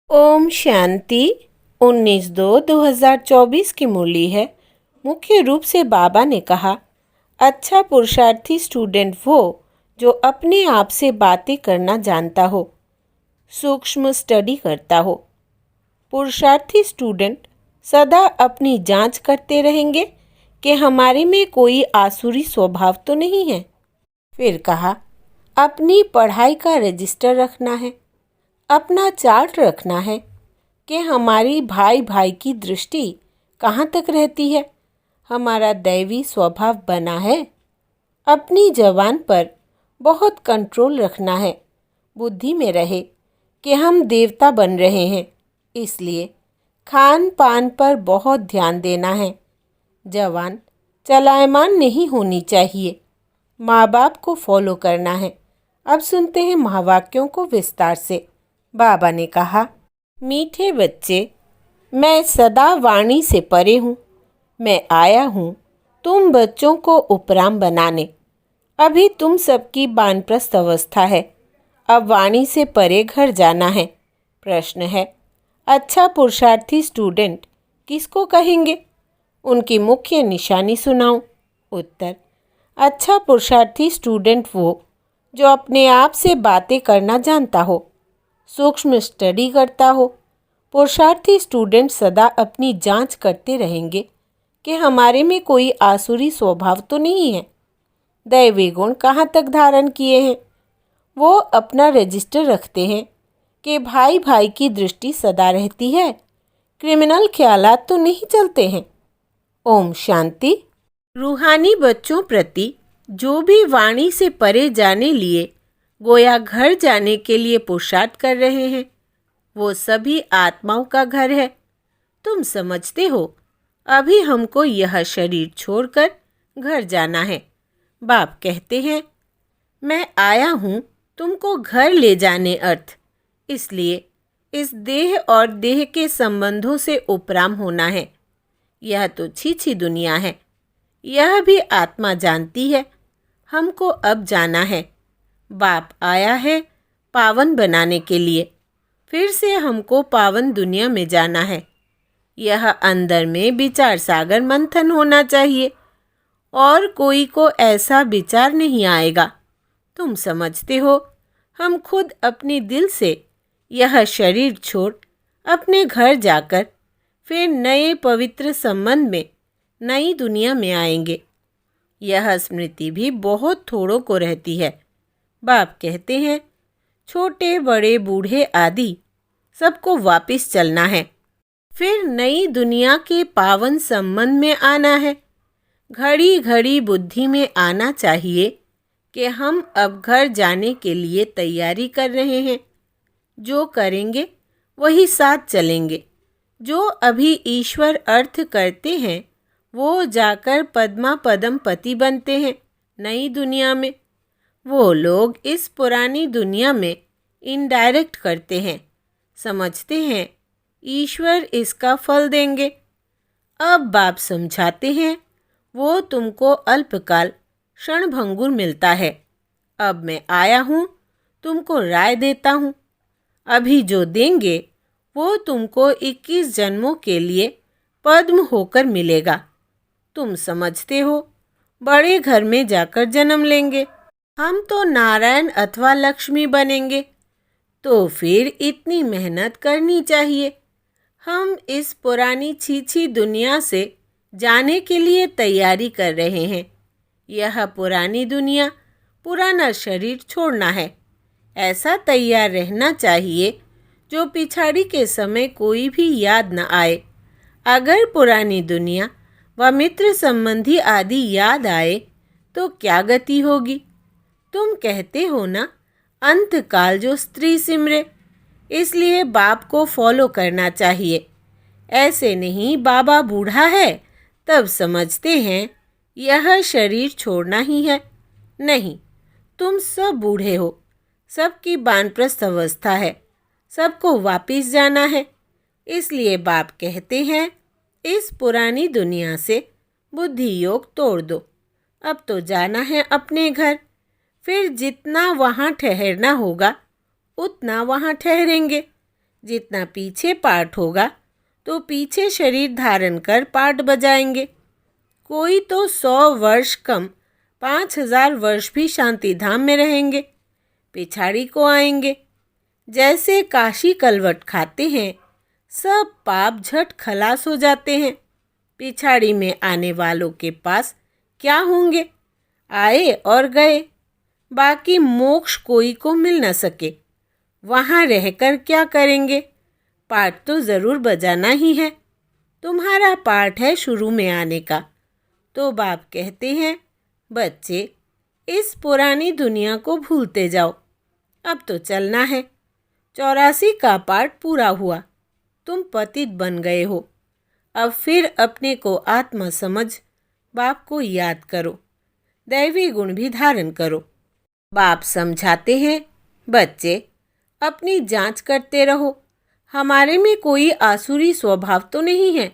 ओम शांति 19/2/2024 की मुरली है। मुख्य रूप से बाबा ने कहा, अच्छा पुरुषार्थी स्टूडेंट वो जो अपने आप से बातें करना जानता हो, सूक्ष्म स्टडी करता हो। पुरुषार्थी स्टूडेंट सदा अपनी जांच करते रहेंगे कि हमारे में कोई आसुरी स्वभाव तो नहीं है। फिर कहा, अपनी पढ़ाई का रजिस्टर रखना है, अपना चार्ट रखना है कि हमारी भाई भाई की दृष्टि कहाँ तक रहती है, हमारा दैवी स्वभाव बना है। अपनी जबान पर बहुत कंट्रोल रखना है, बुद्धि में रहे कि हम देवता बन रहे हैं, इसलिए खान पान पर बहुत ध्यान देना है। जबान चलायमान नहीं होनी चाहिए, माँ बाप को फॉलो करना है। अब सुनते हैं महावाक्यों को विस्तार से। बाबा ने कहा, मीठे बच्चे, मैं सदा वाणी से परे हूँ। मैं आया हूँ तुम बच्चों को उपराम बनाने। अभी तुम सबकी वानप्रस्थ अवस्था है, अब वाणी से परे घर जाना है। प्रश्न है, अच्छा पुरुषार्थी स्टूडेंट किसको कहेंगे? उनकी मुख्य निशानी सुनाओ। उत्तर, अच्छा पुरुषार्थी स्टूडेंट वो जो अपने आप से बातें करना जानता हो, सूक्ष्म स्टडी करता हो। पुरुषार्थी स्टूडेंट सदा अपनी जांच करते रहेंगे कि हमारे में कोई आसुरी स्वभाव तो नहीं है, दैवी गुण कहाँ तक धारण किए हैं। वो अपना रजिस्टर रखते हैं कि भाई भाई की दृष्टि सदा रहती है, क्रिमिनल ख्यालात तो नहीं चलते हैं। ओम शांति। रूहानी बच्चों प्रति जो भी वाणी से परे जाने लिए गोया घर जाने के लिए पुरुषार्थ कर रहे हैं, वो सभी आत्माओं का घर है। तुम समझते हो, अभी हमको यह शरीर छोड़कर घर जाना है। बाप कहते हैं, मैं आया हूँ तुमको घर ले जाने अर्थ। इसलिए इस देह और देह के संबंधों से उपराम होना है। यह तो छीछी दुनिया है, यह भी आत्मा जानती है। हमको अब जाना है। बाप आया है पावन बनाने के लिए, फिर से हमको पावन दुनिया में जाना है। यह अंदर में विचार सागर मंथन होना चाहिए और कोई को ऐसा विचार नहीं आएगा। तुम समझते हो, हम खुद अपने दिल से यह शरीर छोड़ अपने घर जाकर फिर नए पवित्र संबंध में नई दुनिया में आएंगे। यह स्मृति भी बहुत थोड़ों को रहती है। बाप कहते हैं, छोटे बड़े बूढ़े आदि सबको वापस चलना है, फिर नई दुनिया के पावन संबंध में आना है। घड़ी घड़ी बुद्धि में आना चाहिए कि हम अब घर जाने के लिए तैयारी कर रहे हैं। जो करेंगे वही साथ चलेंगे। जो अभी ईश्वर अर्थ करते हैं वो जाकर पद्मा पदम पति बनते हैं नई दुनिया में। वो लोग इस पुरानी दुनिया में इनडायरेक्ट करते हैं, समझते हैं ईश्वर इसका फल देंगे। अब बाप समझाते हैं, वो तुमको अल्पकाल क्षणभंगुर मिलता है। अब मैं आया हूँ तुमको राय देता हूँ। अभी जो देंगे वो तुमको 21 जन्मों के लिए पद्म होकर मिलेगा। तुम समझते हो, बड़े घर में जाकर जन्म लेंगे। हम तो नारायण अथवा लक्ष्मी बनेंगे, तो फिर इतनी मेहनत करनी चाहिए। हम इस पुरानी छीछी दुनिया से जाने के लिए तैयारी कर रहे हैं। यह पुरानी दुनिया, पुराना शरीर छोड़ना है। ऐसा तैयार रहना चाहिए जो पिछाड़ी के समय कोई भी याद न आए। अगर पुरानी दुनिया व मित्र संबंधी आदि याद आए तो क्या गति होगी? तुम कहते हो ना, अंतकाल जो स्त्री सिमरे, इसलिए बाप को फॉलो करना चाहिए। ऐसे नहीं बाबा बूढ़ा है तब समझते हैं यह शरीर छोड़ना ही है। नहीं, तुम सब बूढ़े हो, सबकी वानप्रस्थ अवस्था है, सबको वापिस जाना है। इसलिए बाप कहते हैं, इस पुरानी दुनिया से बुद्धि योग तोड़ दो। अब तो जाना है अपने घर। फिर जितना वहाँ ठहरना होगा उतना वहाँ ठहरेंगे। जितना पीछे पाठ होगा तो पीछे शरीर धारण कर पाठ बजाएंगे। कोई तो 100 वर्ष कम 5000 वर्ष भी शांति धाम में रहेंगे, पिछाड़ी को आएंगे। जैसे काशी कलवट खाते हैं, सब पाप झट खलास हो जाते हैं। पिछाड़ी में आने वालों के पास क्या होंगे? आए और गए, बाकी मोक्ष कोई को मिल न सके। वहाँ रहकर क्या करेंगे? पाठ तो ज़रूर बजाना ही है। तुम्हारा पाठ है शुरू में आने का। तो बाप कहते हैं, बच्चे इस पुरानी दुनिया को भूलते जाओ, अब तो चलना है। 84 का पाठ पूरा हुआ, तुम पतित बन गए हो। अब फिर अपने को आत्मा समझ बाप को याद करो, दैवी गुण भी धारण करो। बाप समझाते हैं, बच्चे अपनी जांच करते रहो, हमारे में कोई आसुरी स्वभाव तो नहीं है।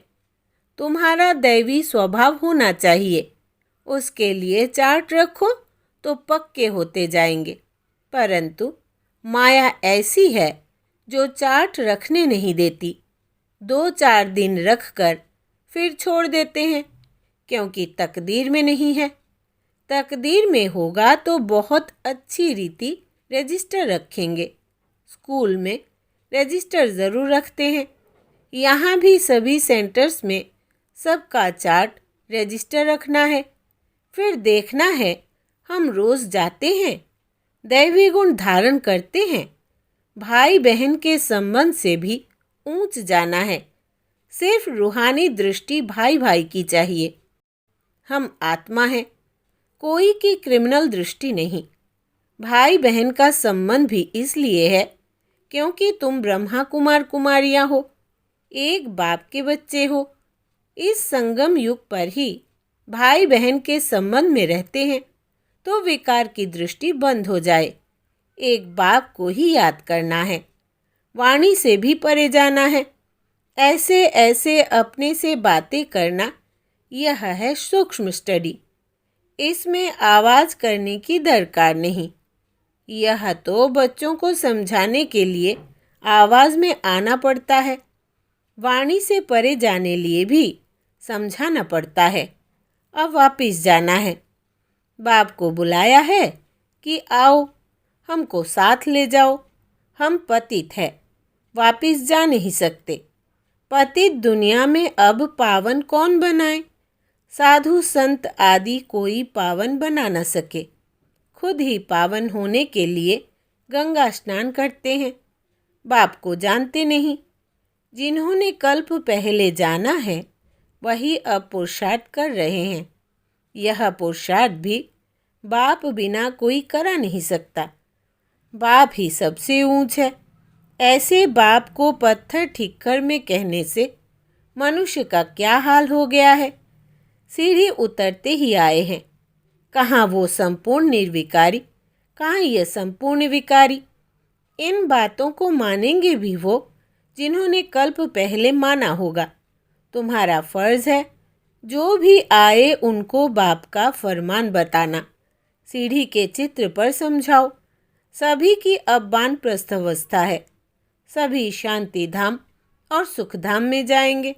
तुम्हारा दैवी स्वभाव होना चाहिए, उसके लिए चार्ट रखो तो पक्के होते जाएंगे। परंतु माया ऐसी है जो चार्ट रखने नहीं देती। 2-4 दिन रख कर फिर छोड़ देते हैं, क्योंकि तकदीर में नहीं है। तकदीर में होगा तो बहुत अच्छी रीति रजिस्टर रखेंगे। स्कूल में रजिस्टर ज़रूर रखते हैं। यहाँ भी सभी सेंटर्स में सबका चार्ट रजिस्टर रखना है। फिर देखना है हम रोज़ जाते हैं, दैवी गुण धारण करते हैं। भाई बहन के संबंध से भी ऊंच जाना है। सिर्फ रूहानी दृष्टि भाई भाई की चाहिए। हम आत्मा हैं, कोई की क्रिमिनल दृष्टि नहीं। भाई बहन का संबंध भी इसलिए है क्योंकि तुम ब्रह्मा कुमार कुमारियाँ हो, एक बाप के बच्चे हो। इस संगम युग पर ही भाई बहन के संबंध में रहते हैं तो विकार की दृष्टि बंद हो जाए। एक बाप को ही याद करना है, वाणी से भी परे जाना है। ऐसे ऐसे अपने से बातें करना, यह है सूक्ष्म स्टडी। इसमें आवाज़ करने की दरकार नहीं। यह तो बच्चों को समझाने के लिए आवाज़ में आना पड़ता है। वाणी से परे जाने लिए भी समझाना पड़ता है। अब वापिस जाना है। बाप को बुलाया है कि आओ हमको साथ ले जाओ। हम पतित हैं, वापिस जा नहीं सकते। पतित दुनिया में अब पावन कौन बनाए? साधु संत आदि कोई पावन बना न सके। खुद ही पावन होने के लिए गंगा स्नान करते हैं। बाप को जानते नहीं। जिन्होंने कल्प पहले जाना है वही अब पुरुषार्थ कर रहे हैं। यह पुरुषार्थ भी बाप बिना कोई करा नहीं सकता। बाप ही सबसे ऊंच है। ऐसे बाप को पत्थर ठिक्कर में कहने से मनुष्य का क्या हाल हो गया है। सीढ़ी उतरते ही आए हैं। कहाँ वो संपूर्ण निर्विकारी, कहाँ यह संपूर्ण विकारी। इन बातों को मानेंगे भी वो जिन्होंने कल्प पहले माना होगा। तुम्हारा फर्ज है जो भी आए उनको बाप का फरमान बताना। सीढ़ी के चित्र पर समझाओ। सभी की अब वानप्रस्थ अवस्था है। सभी शांति धाम और सुखधाम में जाएंगे।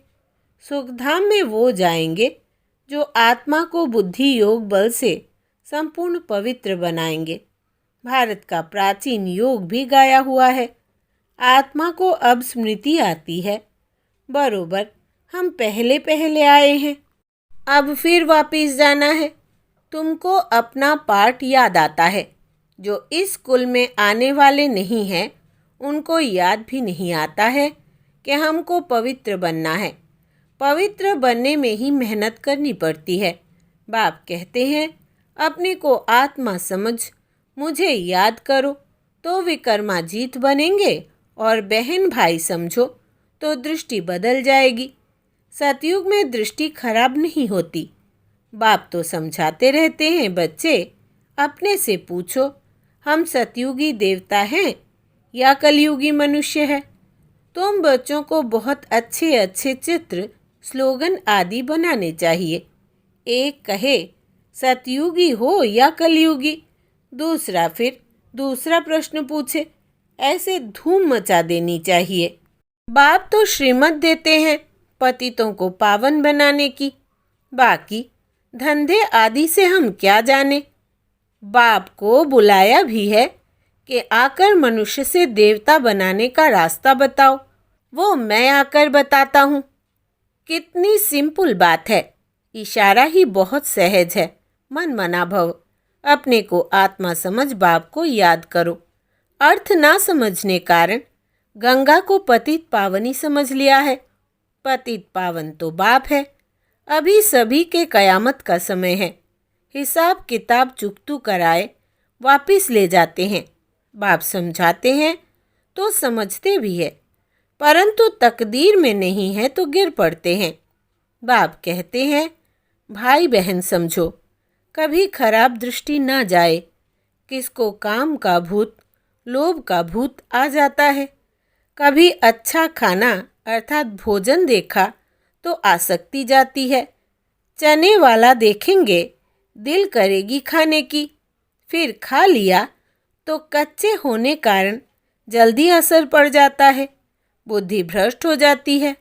सुखधाम में वो जाएंगे जो आत्मा को बुद्धि योग बल से संपूर्ण पवित्र बनाएंगे। भारत का प्राचीन योग भी गाया हुआ है। आत्मा को अब स्मृति आती है, बरोबर हम पहले पहले आए हैं, अब फिर वापिस जाना है। तुमको अपना पाठ याद आता है। जो इस कुल में आने वाले नहीं हैं उनको याद भी नहीं आता है कि हमको पवित्र बनना है। पवित्र बनने में ही मेहनत करनी पड़ती है। बाप कहते हैं, अपने को आत्मा समझ, मुझे याद करो तो विक्रमाजीत बनेंगे, और बहन भाई समझो तो दृष्टि बदल जाएगी। सतयुग में दृष्टि खराब नहीं होती। बाप तो समझाते रहते हैं, बच्चे अपने से पूछो, हम सतयुगी देवता हैं या कलयुगी मनुष्य है। तुम बच्चों को बहुत अच्छे अच्छे चित्र, स्लोगन आदि बनाने चाहिए। एक कहे सतयुगी हो या कलयुगी, दूसरा फिर दूसरा प्रश्न पूछे ऐसे धूम मचा देनी चाहिए। बाप तो श्रीमत देते हैं पतितों को पावन बनाने की, बाकी धंधे आदि से हम क्या जाने। बाप को बुलाया भी है कि आकर मनुष्य से देवता बनाने का रास्ता बताओ, वो मैं आकर बताता हूँ। कितनी सिंपल बात है, इशारा ही बहुत सहज है। मन मना भव, अपने को आत्मा समझ बाप को याद करो। अर्थ ना समझने कारण गंगा को पतित पावनी समझ लिया है। पतित पावन तो बाप है। अभी सभी के कयामत का समय है। हिसाब किताब चुकतू कराए वापिस ले जाते हैं। बाप समझाते हैं तो समझते भी है, परंतु तकदीर में नहीं है तो गिर पड़ते हैं। बाप कहते हैं भाई बहन समझो, कभी खराब दृष्टि ना जाए। किसको काम का भूत, लोभ का भूत आ जाता है। कभी अच्छा खाना अर्थात भोजन देखा तो आसक्ति जाती है। चने वाला देखेंगे दिल करेगी खाने की, फिर खा लिया तो कच्चे होने कारण जल्दी असर पड़ जाता है, बुद्धि भ्रष्ट हो जाती है।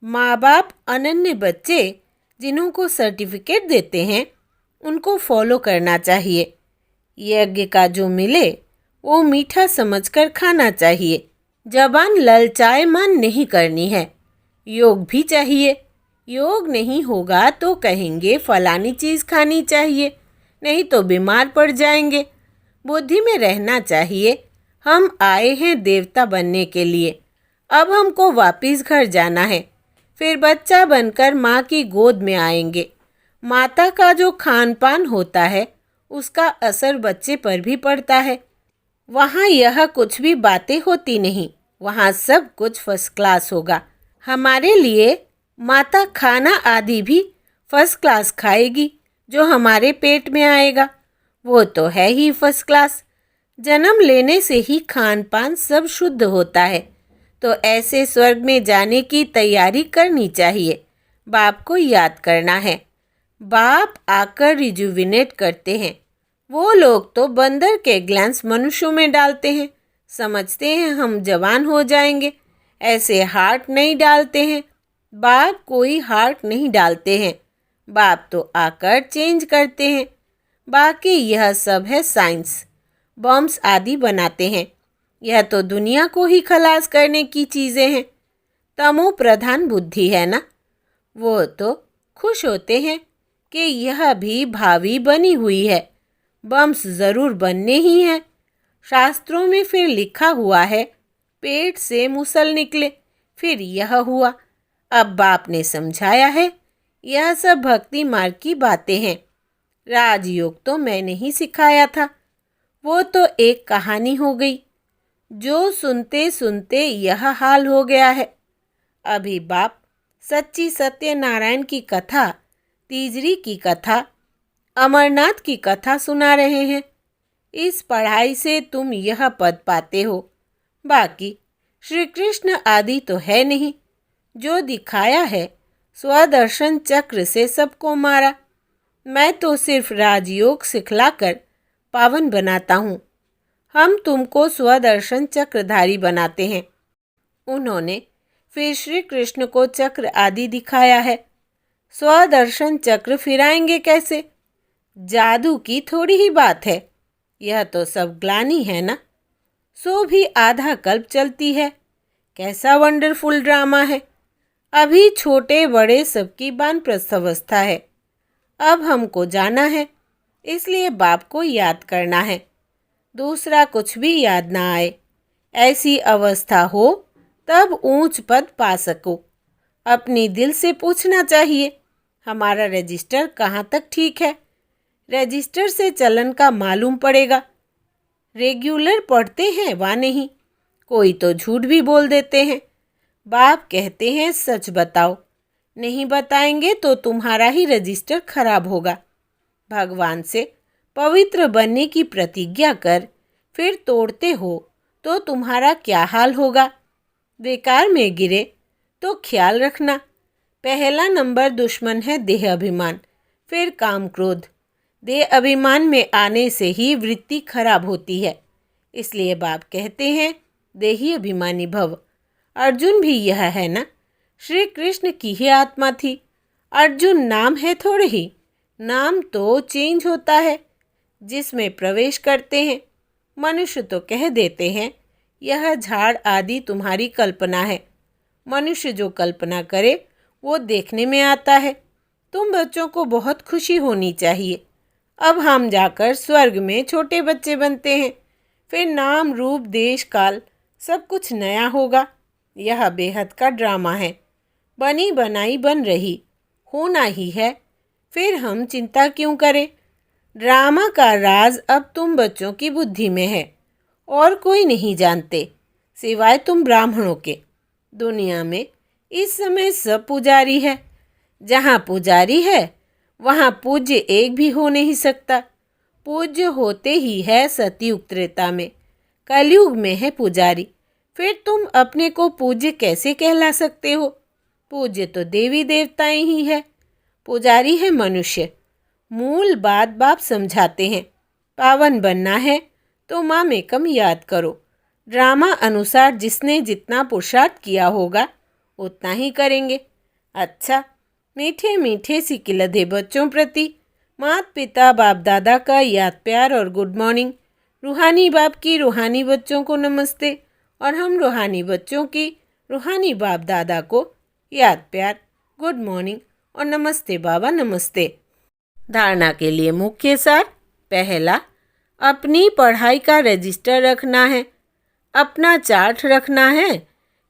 माँ बाप अनन्य बच्चे जिन्हों को सर्टिफिकेट देते हैं उनको फॉलो करना चाहिए। यज्ञ का जो मिले वो मीठा समझकर खाना चाहिए। जबान ललचाए मान नहीं करनी है। योग भी चाहिए। योग नहीं होगा तो कहेंगे फलानी चीज़ खानी चाहिए, नहीं तो बीमार पड़ जाएंगे। बुद्धि में रहना चाहिए हम आए हैं देवता बनने के लिए, अब हमको वापिस घर जाना है। फिर बच्चा बनकर माँ की गोद में आएंगे। माता का जो खान पान होता है उसका असर बच्चे पर भी पड़ता है। वहाँ यह कुछ भी बातें होती नहीं, वहाँ सब कुछ फर्स्ट क्लास होगा। हमारे लिए माता खाना आदि भी फर्स्ट क्लास खाएगी। जो हमारे पेट में आएगा वो तो है ही फर्स्ट क्लास। जन्म लेने से ही खान पान सब शुद्ध होता है, तो ऐसे स्वर्ग में जाने की तैयारी करनी चाहिए। बाप को याद करना है। बाप आकर रिजुविनेट करते हैं। वो लोग तो बंदर के ग्लैंस मनुष्यों में डालते हैं, समझते हैं हम जवान हो जाएंगे। ऐसे हार्ट नहीं डालते हैं। बाप कोई हार्ट नहीं डालते हैं। बाप तो आकर चेंज करते हैं। बाकी यह सब है साइंस, बॉम्ब्स आदि बनाते हैं। यह तो दुनिया को ही खलास करने की चीज़ें हैं। तमो प्रधान बुद्धि है ना, वो तो खुश होते हैं कि यह भी भावी बनी हुई है। बम्स ज़रूर बनने ही हैं। शास्त्रों में फिर लिखा हुआ है पेट से मुसल निकले, फिर यह हुआ। अब बाप ने समझाया है यह सब भक्ति मार्ग की बातें हैं। राजयोग तो मैंने ही सिखाया था, वो तो एक कहानी हो गई। जो सुनते सुनते यह हाल हो गया है। अभी बाप सच्ची सत्यनारायण की कथा, तीजरी की कथा, अमरनाथ की कथा सुना रहे हैं। इस पढ़ाई से तुम यह पद पाते हो। बाकी श्री कृष्ण आदि तो है नहीं। जो दिखाया है स्वदर्शन चक्र से सबको मारा। मैं तो सिर्फ राजयोग सिखलाकर पावन बनाता हूँ। हम तुमको स्वदर्शन चक्रधारी बनाते हैं। उन्होंने फिर श्री कृष्ण को चक्र आदि दिखाया है। स्वदर्शन चक्र फिराएंगे कैसे? जादू की थोड़ी ही बात है। यह तो सब ग्लानि है ना, सो भी आधा कल्प चलती है। कैसा वंडरफुल ड्रामा है। अभी छोटे बड़े सबकी वानप्रस्थ अवस्था है। अब हमको जाना है, इसलिए बाप को याद करना है। दूसरा कुछ भी याद ना आए। ऐसी अवस्था हो तब ऊंच पद पा सको। अपनी दिल से पूछना चाहिए हमारा रजिस्टर कहाँ तक ठीक है। रजिस्टर से चलन का मालूम पड़ेगा। रेगुलर पढ़ते हैं वा नहीं। कोई तो झूठ भी बोल देते हैं। बाप कहते हैं सच बताओ, नहीं बताएंगे तो तुम्हारा ही रजिस्टर खराब होगा। भगवान से पवित्र बनने की प्रतिज्ञा कर फिर तोड़ते हो तो तुम्हारा क्या हाल होगा। बेकार में गिरे तो ख्याल रखना। पहला नंबर दुश्मन है देह अभिमान, फिर काम क्रोध। देह अभिमान में आने से ही वृत्ति खराब होती है। इसलिए बाप कहते हैं देही अभिमानी भव। अर्जुन भी यह है ना, श्री कृष्ण की ही आत्मा थी। अर्जुन नाम है थोड़े ही, नाम तो चेंज होता है जिसमें प्रवेश करते हैं। मनुष्य तो कह देते हैं यह झाड़ आदि तुम्हारी कल्पना है। मनुष्य जो कल्पना करे वो देखने में आता है। तुम बच्चों को बहुत खुशी होनी चाहिए। अब हम जाकर स्वर्ग में छोटे बच्चे बनते हैं। फिर नाम रूप देश काल सब कुछ नया होगा। यह बेहद का ड्रामा है। बनी बनाई बन रही, होना ही है। फिर हम चिंता क्यों करें? ड्रामा का राज अब तुम बच्चों की बुद्धि में है और कोई नहीं जानते सिवाय तुम ब्राह्मणों के। दुनिया में इस समय सब पुजारी है। जहाँ पुजारी है वहाँ पूज्य एक भी हो नहीं सकता। पूज्य होते ही है सतयुग त्रेता में, कलयुग में है पुजारी। फिर तुम अपने को पूज्य कैसे कहला सकते हो? पूज्य तो देवी देवताएं ही है, पुजारी है मनुष्य। मूल बात बाप समझाते हैं। पावन बनना है तो माँ मेकम याद करो। ड्रामा अनुसार जिसने जितना पुरुषार्थ किया होगा उतना ही करेंगे। अच्छा, मीठे मीठे सिकिलधे बच्चों प्रति माता पिता बाप दादा का याद प्यार और गुड मॉर्निंग। रूहानी बाप की रूहानी बच्चों को नमस्ते और हम रूहानी बच्चों की रूहानी बाप दादा को याद प्यार, गुड मॉर्निंग और नमस्ते बाबा नमस्ते। धारणा के लिए मुख्य सार। पहला, अपनी पढ़ाई का रजिस्टर रखना है। अपना चार्ट रखना है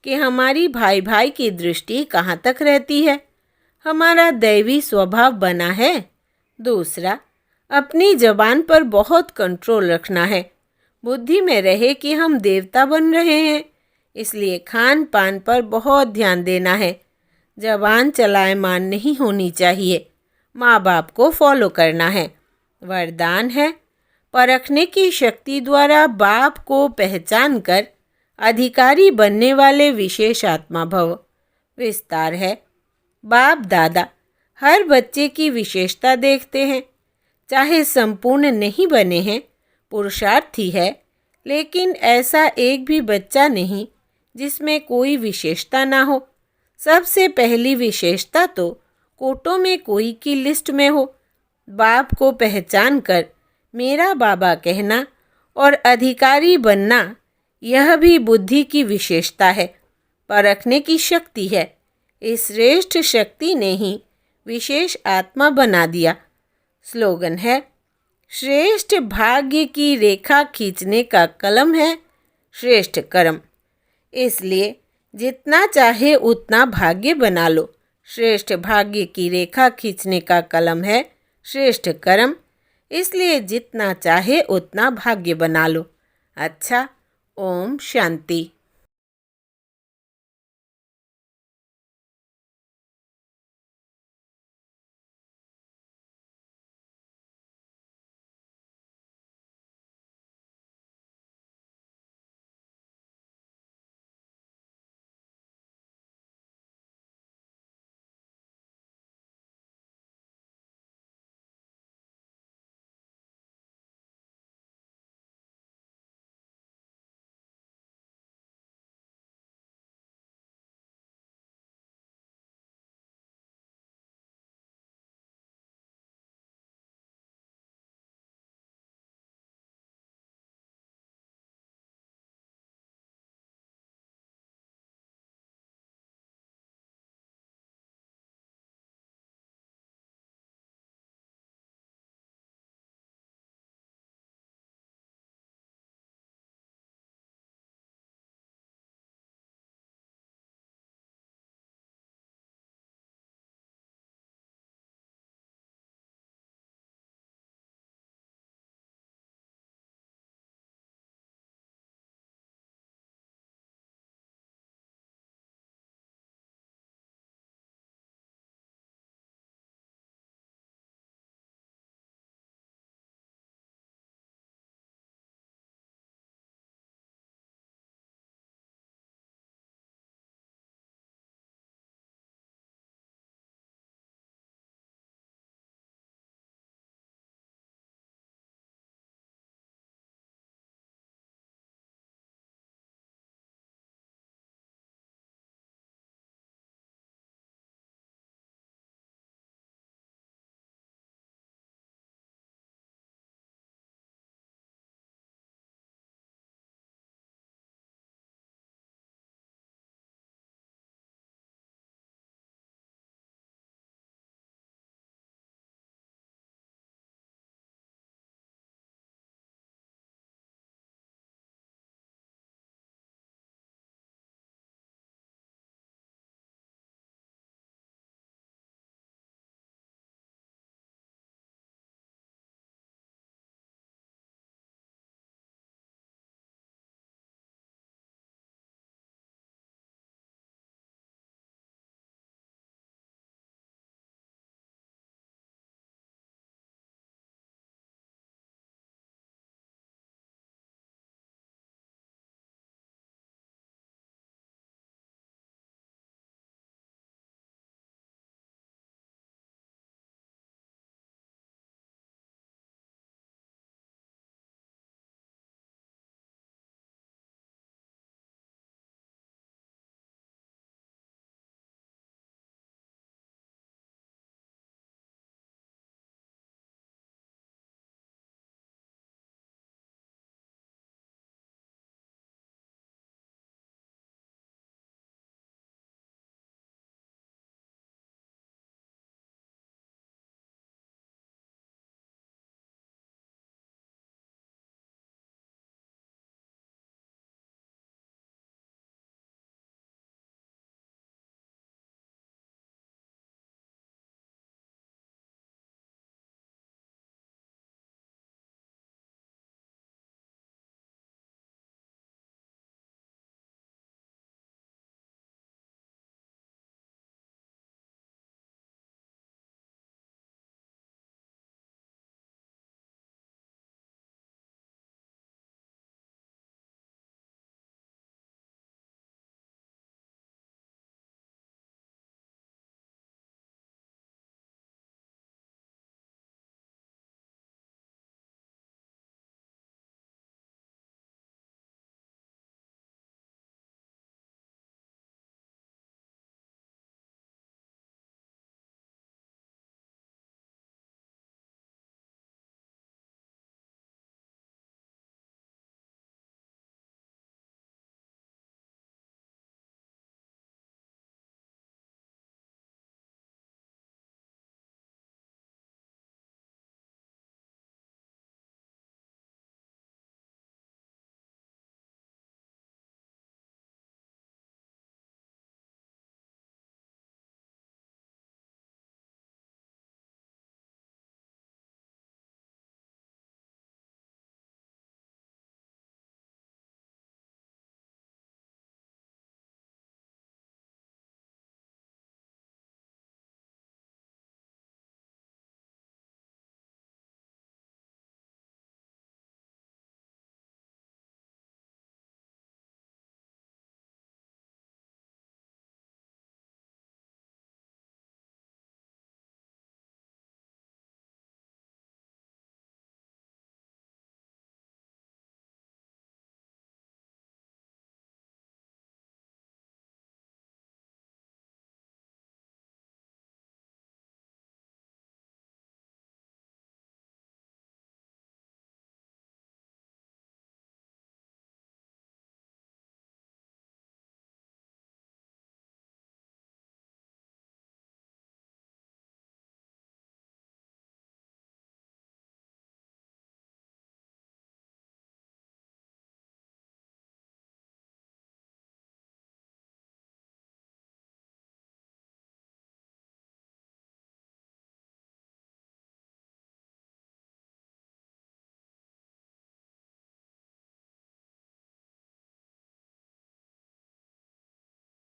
कि हमारी भाई भाई की दृष्टि कहाँ तक रहती है, हमारा दैवी स्वभाव बना है। दूसरा, अपनी जबान पर बहुत कंट्रोल रखना है। बुद्धि में रहे कि हम देवता बन रहे हैं, इसलिए खान पान पर बहुत ध्यान देना है। जबान चलायमान नहीं होनी चाहिए। माँ बाप को फॉलो करना है। वरदान है, परखने की शक्ति द्वारा बाप को पहचान कर अधिकारी बनने वाले विशेष आत्मा भव। विस्तार है, बाप दादा हर बच्चे की विशेषता देखते हैं। चाहे संपूर्ण नहीं बने हैं, पुरुषार्थी है, लेकिन ऐसा एक भी बच्चा नहीं जिसमें कोई विशेषता ना हो। सबसे पहली विशेषता तो कोटों में कोई की लिस्ट में हो। बाप को पहचान कर मेरा बाबा कहना और अधिकारी बनना, यह भी बुद्धि की विशेषता है, परखने की शक्ति है। इस श्रेष्ठ शक्ति ने ही विशेष आत्मा बना दिया। स्लोगन है, श्रेष्ठ भाग्य की रेखा खींचने का कलम है श्रेष्ठ कर्म। इसलिए जितना चाहे उतना भाग्य बना लो। श्रेष्ठ भाग्य की रेखा खींचने का कलम है श्रेष्ठ कर्म, इसलिए जितना चाहे उतना भाग्य बना लो। अच्छा, ओम शांति।